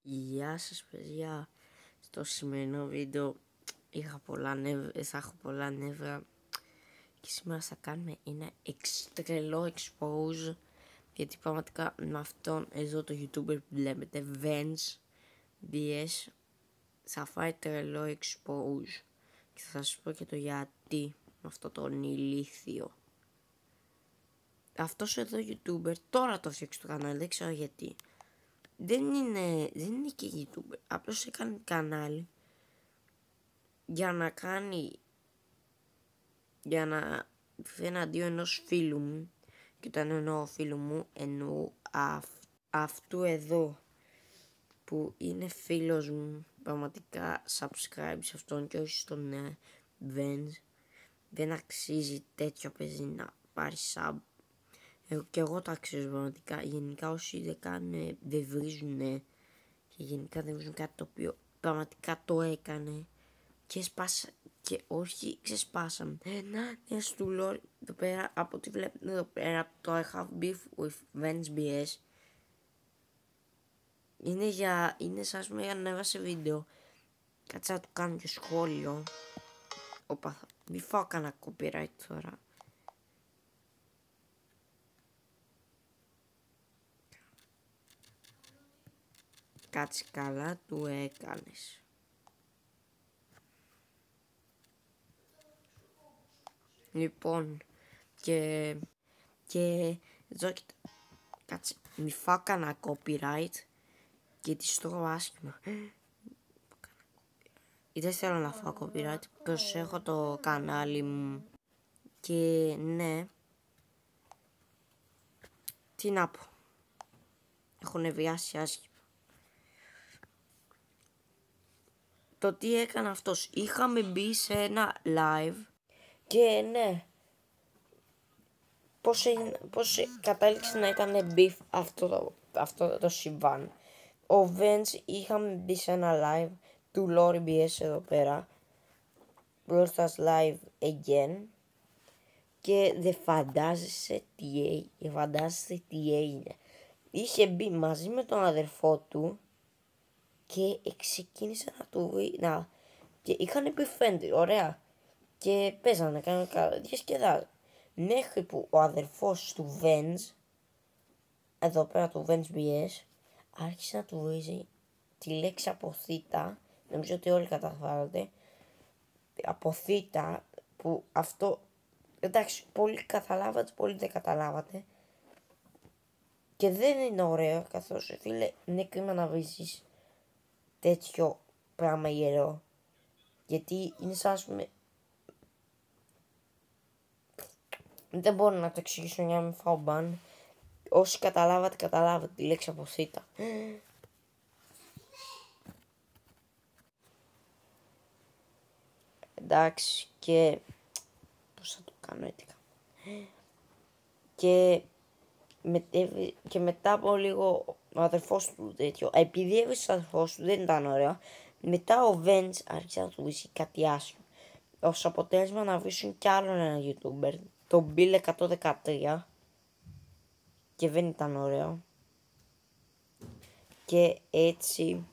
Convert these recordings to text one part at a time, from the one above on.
Γεια σας παιδιά, στο σημερινό βίντεο θα έχω πολλά νεύρα και σήμερα θα κάνουμε ένα τρελό expose, γιατί πραγματικά με αυτόν εδώ το YouTuber που βλέπετε, Vens BS, θα φάει τρελό expose και θα σας πω και το γιατί με αυτό τον ηλίθιο. Αυτός εδώ YouTuber τώρα το φτιάξει το κανάλι, δεν ξέρω γιατί. Δεν είναι και YouTuber, απλώς έκανε κανάλι για να φέρει εναντίον ενός φίλου μου, και όταν εννοώ φίλου μου εννοώ αυτού εδώ που είναι φίλος μου, πραγματικά subscribe σε αυτόν και όχι στον Vens. Δεν αξίζει τέτοιο παιδί να πάρει sub. Και εγώ το αξίζω πραγματικά. Γενικά όσοι δεν κάνουν, δεν βρίζουν και γενικά δεν βρίζουν κάτι το οποίο πραγματικά το έκανε και και όχι ξεσπάσαμε. Ένα του lore εδώ πέρα, από ό,τι βλέπετε εδώ πέρα, το I have beef with Vens BS είναι σαν πούμε για να έβασε βίντεο. Κάτσε να του κάνω και σχόλιο. Όπα, μη φάω κανένα copyright τώρα. Κάτσε, καλά του έκανες. Λοιπόν, και εδώ κάτσε, μη φάω κανένα copyright και τη τρώω άσχημα. Δεν θέλω να φάω copyright, προσέχω το κανάλι μου και ναι, τι να πω, έχω νευριάσει άσχημα. Το τι έκανε αυτός, είχαμε μπει σε ένα live και ναι, πώς κατάληξε να ήταν beef αυτό το συμβάν. Ο Vens είχαμε μπει σε ένα live του Lore BS εδώ πέρα, μπροστά live again, και δεν φαντάζεσαι τι έγινε. Είχε μπει μαζί με τον αδερφό του και ξεκίνησε να του και είχαν befriend, ωραία, και παίζανε κανονικά, διασκεδάζανε, μέχρι που ο αδερφός του Vens, εδώ πέρα του Vens BS, άρχισε να του βρίζει τη λέξη αποθήτα. Νομίζω ότι όλοι καταφέρατε αποθήτα, που αυτό, εντάξει, πολλοί καταλάβατε, πολλοί δεν καταλάβατε και δεν είναι ωραίο, καθώς φίλε είναι κρίμα να βρίζεις τέτοιο πράγμα ιερό, γιατί είναι σαν πούμε, δεν μπορώ να το εξηγήσω για να μην φάω μπαν. Όσοι καταλάβατε τη λέξη αποθήτα. Εντάξει, και πώς θα το κάνω έτσι. Και μετά από λίγο ο αδερφός του τέτοιο, επειδή έβρισε ο αδερφός του, δεν ήταν ωραίο. Μετά ο Vens άρχισε να του βρει κάτι άσχημο, ως αποτέλεσμα να βρίσουν κι άλλον ένα YouTuber, τον Bill 113, και δεν ήταν ωραίο. Και έτσι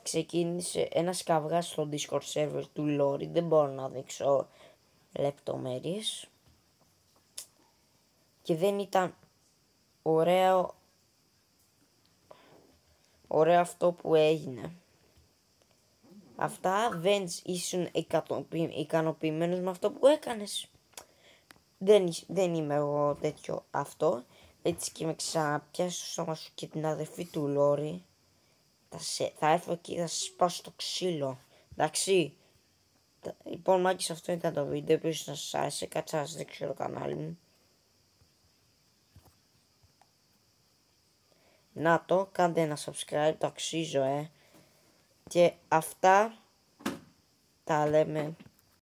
ξεκίνησε ένας καυγάς στο Discord server του Lore. Δεν μπορώ να δείξω λεπτομέρειες και δεν ήταν ωραίο αυτό που έγινε. Αυτά Vens ήσουν ικανοποιημένος με αυτό που έκανες. Δεν είμαι εγώ τέτοιο αυτό. Έτσι και με ξαναπιάσει στο σώμα σου και την αδερφή του Lore, θα έρθω και θα σας σπάσω το ξύλο. Εντάξει. Λοιπόν, μάκης, αυτό ήταν το βίντεο. Επίσης να σας άρεσε, κάτσε να σας δείξω το κανάλι μου. Να το, κάντε ένα subscribe, το αξίζω, Και αυτά τα λέμε